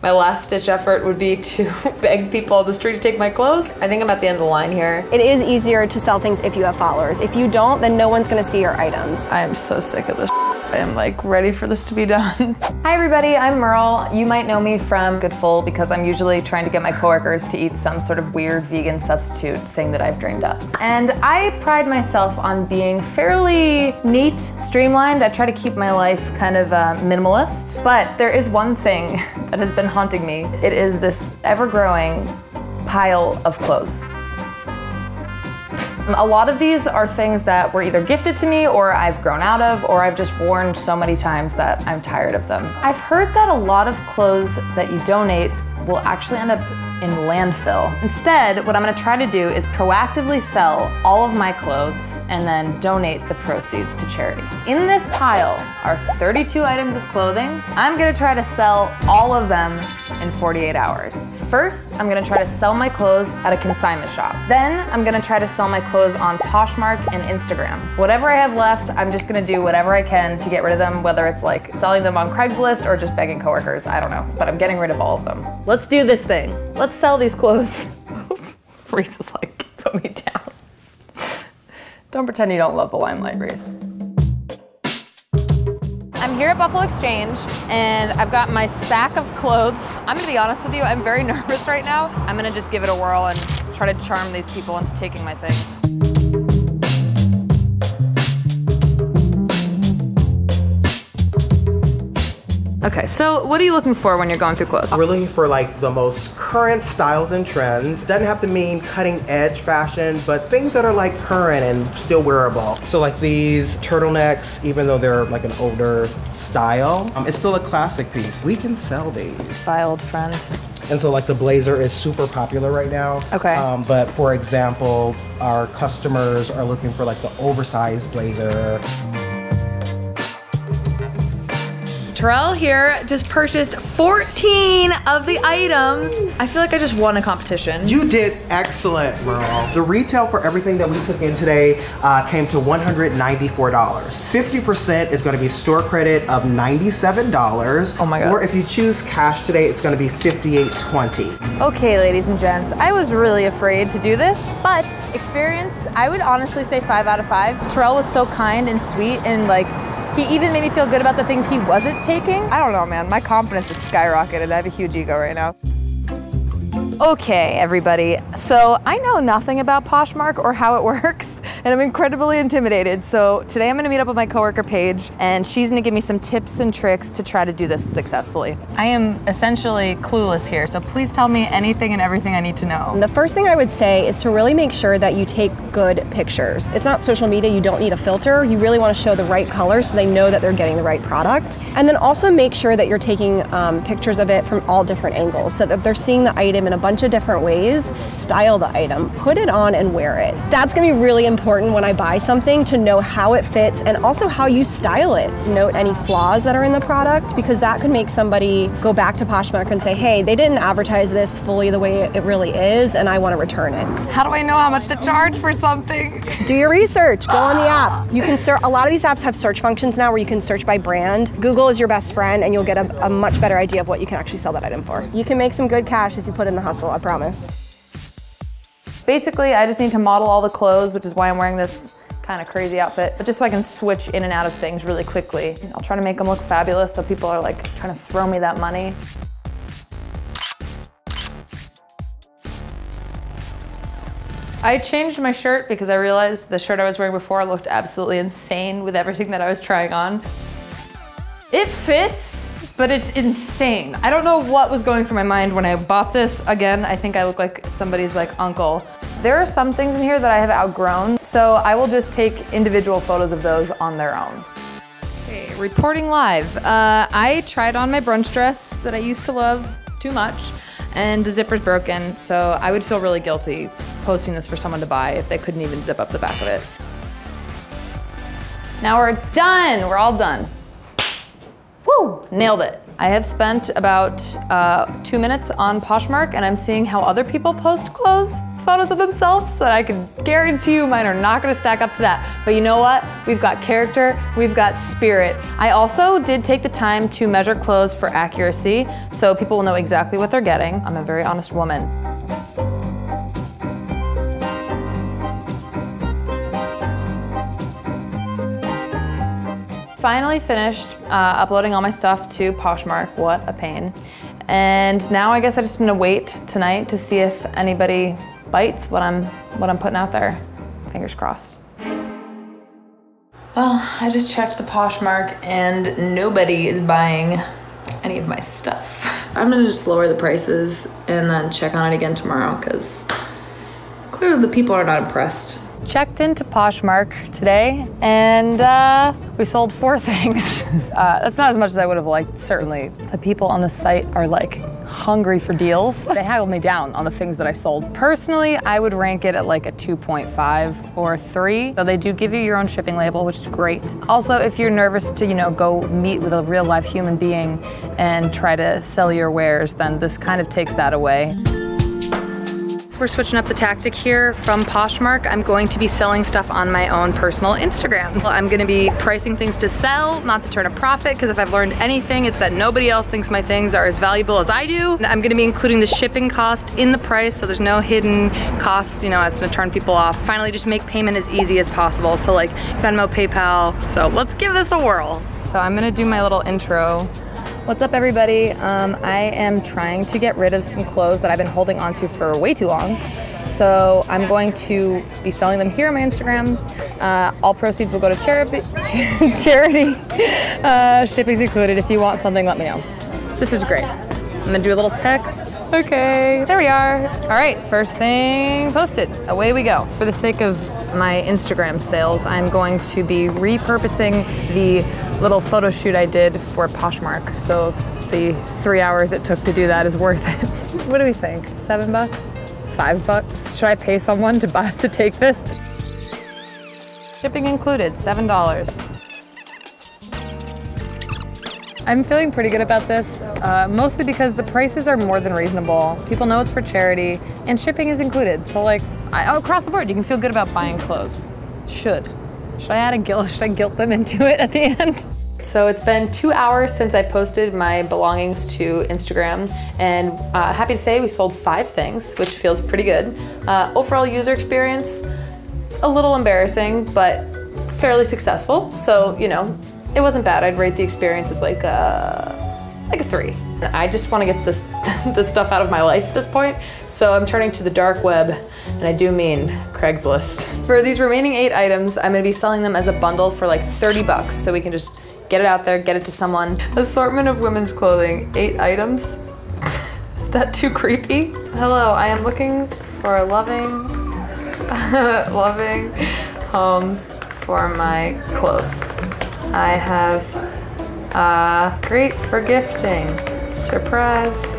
My last ditch effort would be to beg people on the street to take my clothes. I think I'm at the end of the line here. It is easier to sell things if you have followers. If you don't, then no one's gonna see your items. I am so sick of this. I am like ready for this to be done. Hi everybody, I'm Merle. You might know me from Goodful because I'm usually trying to get my coworkers to eat some sort of weird vegan substitute thing that I've dreamed up. And I pride myself on being fairly neat, streamlined. I try to keep my life kind of minimalist, but there is one thing that has been haunting me. It is this ever-growing pile of clothes. A lot of these are things that were either gifted to me or I've grown out of or I've just worn so many times that I'm tired of them. I've heard that a lot of clothes that you donate will actually end up in landfill. Instead, what I'm gonna try to do is proactively sell all of my clothes and then donate the proceeds to charity. In this pile are 32 items of clothing. I'm gonna try to sell all of them in 48 hours. First, I'm gonna try to sell my clothes at a consignment shop. Then, I'm gonna try to sell my clothes on Poshmark and Instagram. Whatever I have left, I'm just gonna do whatever I can to get rid of them, whether it's like selling them on Craigslist or just begging coworkers, I don't know, but I'm getting rid of all of them. Let's do this thing. Let's sell these clothes. Reese is like, put me down. Don't pretend you don't love the limelight, Reese. I'm here at Buffalo Exchange and I've got my sack of clothes. I'm gonna be honest with you, I'm very nervous right now. I'm gonna just give it a whirl and try to charm these people into taking my things. Okay, so what are you looking for when you're going through clothes? We're looking for like the most current styles and trends. Doesn't have to mean cutting edge fashion, but things that are like current and still wearable. So like these turtlenecks, even though they're like an older style, it's still a classic piece. We can sell these. Bye, old friend. And so like the blazer is super popular right now. Okay. But for example, our customers are looking for like the oversized blazer. Terrell here just purchased 14 of the items. I feel like I just won a competition. You did excellent, Merle. The retail for everything that we took in today came to $194. 50% is gonna be store credit of $97. Oh my God. Or if you choose cash today, it's gonna be $58.20. Okay, ladies and gents, I was really afraid to do this, but experience, I would honestly say 5 out of 5. Terrell was so kind and sweet and like, he even made me feel good about the things he wasn't taking. I don't know, man. My confidence is skyrocketed. I have a huge ego right now. Okay, everybody. So I know nothing about Poshmark or how it works, and I'm incredibly intimidated. So today I'm gonna meet up with my coworker, Paige, and she's gonna give me some tips and tricks to try to do this successfully. I am essentially clueless here, so please tell me anything and everything I need to know. The first thing I would say is to really make sure that you take good pictures. It's not social media, you don't need a filter. You really want to show the right color so they know that they're getting the right product. And then also make sure that you're taking pictures of it from all different angles so that they're seeing the item in a bunch of different ways. Style the item, put it on and wear it. That's gonna be really important when I buy something, to know how it fits and also how you style it. Note any flaws that are in the product, because that could make somebody go back to Poshmark and say, hey, they didn't advertise this fully the way it really is and I want to return it. How do I know how much to charge for something? Do your research, go on the app. You can search, a lot of these apps have search functions now where you can search by brand. Google is your best friend and you'll get a much better idea of what you can actually sell that item for. You can make some good cash if you put in the hustle, I promise. Basically, I just need to model all the clothes, which is why I'm wearing this kind of crazy outfit, but just so I can switch in and out of things really quickly. I'll try to make them look fabulous so people are like trying to throw me that money. I changed my shirt because I realized the shirt I was wearing before looked absolutely insane with everything that I was trying on. It fits, but it's insane. I don't know what was going through my mind when I bought this. Again, I think I look like somebody's like uncle. There are some things in here that I have outgrown, so I will just take individual photos of those on their own. Okay, reporting live. I tried on my brunch dress that I used to love too much, and the zipper's broken, so I would feel really guilty posting this for someone to buy if they couldn't even zip up the back of it. Now we're done, we're all done. Woo, nailed it. I have spent about 2 minutes on Poshmark, and I'm seeing how other people post clothes, photos of themselves, that I can guarantee you mine are not gonna stack up to that. But you know what? We've got character, we've got spirit. I also did take the time to measure clothes for accuracy, so people will know exactly what they're getting. I'm a very honest woman. Finally finished uploading all my stuff to Poshmark. What a pain. And now I guess I just gonna wait tonight to see if anybody bites what I'm putting out there. Fingers crossed. Well, I just checked the Poshmark and nobody is buying any of my stuff. I'm gonna just lower the prices and then check on it again tomorrow because clearly the people are not impressed. Checked into Poshmark today and we sold 4 things. That's not as much as I would have liked, certainly. The people on the site are like hungry for deals. They haggled me down on the things that I sold. Personally, I would rank it at like a 2.5 or 3. So they do give you your own shipping label, which is great. Also, if you're nervous to, go meet with a real live human being and try to sell your wares, then this kind of takes that away. We're switching up the tactic here from Poshmark. I'm going to be selling stuff on my own personal Instagram. I'm gonna be pricing things to sell, not to turn a profit, because if I've learned anything, it's that nobody else thinks my things are as valuable as I do. And I'm gonna be including the shipping cost in the price, so there's no hidden costs, that's gonna turn people off. Finally, just make payment as easy as possible. So like Venmo, PayPal. So let's give this a whirl. So I'm gonna do my little intro. What's up, everybody? I am trying to get rid of some clothes that I've been holding onto for way too long. So I'm going to be selling them here on my Instagram. All proceeds will go to charity. Shipping's included. If you want something, let me know. This is great. I'm gonna do a little text. Okay, there we are. All right, first thing posted. Away we go. For the sake of my Instagram sales, I'm going to be repurposing the little photo shoot I did for Poshmark. So the 3 hours it took to do that is worth it. What do we think? $7? $5? Should I pay someone to take this? Shipping included, $7. I'm feeling pretty good about this, mostly because the prices are more than reasonable. People know it's for charity, and shipping is included. So like, across the board, you can feel good about buying clothes. Should I add a guilt? Should I guilt them into it at the end? So it's been 2 hours since I posted my belongings to Instagram, and happy to say we sold 5 things, which feels pretty good. Overall user experience, a little embarrassing, but fairly successful. So, it wasn't bad. I'd rate the experience as like a 3. I just want to get this stuff out of my life at this point, so I'm turning to the dark web, and I do mean Craigslist. For these remaining 8 items, I'm going to be selling them as a bundle for like $30, so we can just get it out there, get it to someone. Assortment of women's clothing, 8 items. Is that too creepy? Hello, I am looking for loving homes for my clothes. I have great for gifting. Surprise.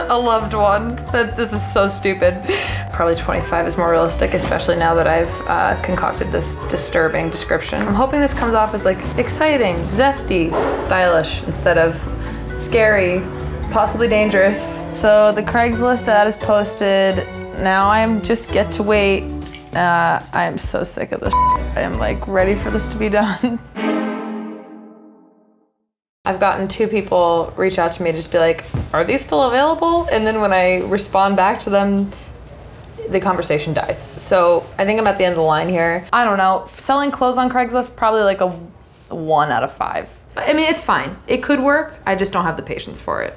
A loved one. This is so stupid. Probably 25 is more realistic, especially now that I've concocted this disturbing description. I'm hoping this comes off as like exciting, zesty, stylish, instead of scary, possibly dangerous. So the Craigslist ad is posted. Now I'm just get to wait. I am so sick of this. I am like ready for this to be done. I've gotten 2 people reach out to me to just be like, are these still available? And then when I respond back to them, the conversation dies. So I think I'm at the end of the line here. I don't know, selling clothes on Craigslist, probably like a 1 out of 5. I mean, it's fine. It could work. I just don't have the patience for it.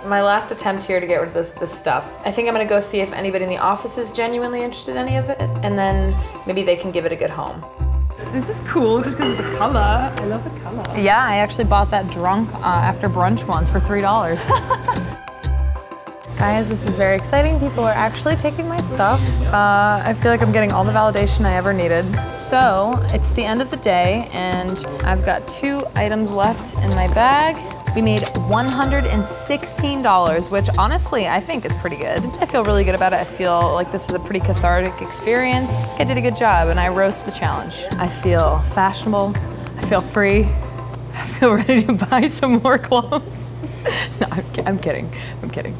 My last attempt here to get rid of this stuff. I think I'm gonna go see if anybody in the office is genuinely interested in any of it, and then maybe they can give it a good home. This is cool just because of the color. I love the color. Yeah, I actually bought that drunk after brunch once for $3. Guys, this is very exciting. People are actually taking my stuff. I feel like I'm getting all the validation I ever needed. So it's the end of the day, and I've got 2 items left in my bag. We made $116, which honestly I think is pretty good. I feel really good about it. I feel like this was a pretty cathartic experience. I did a good job, and I rose to the challenge. I feel fashionable. I feel free. I I feel ready to buy some more clothes. No, I'm kidding. I'm kidding.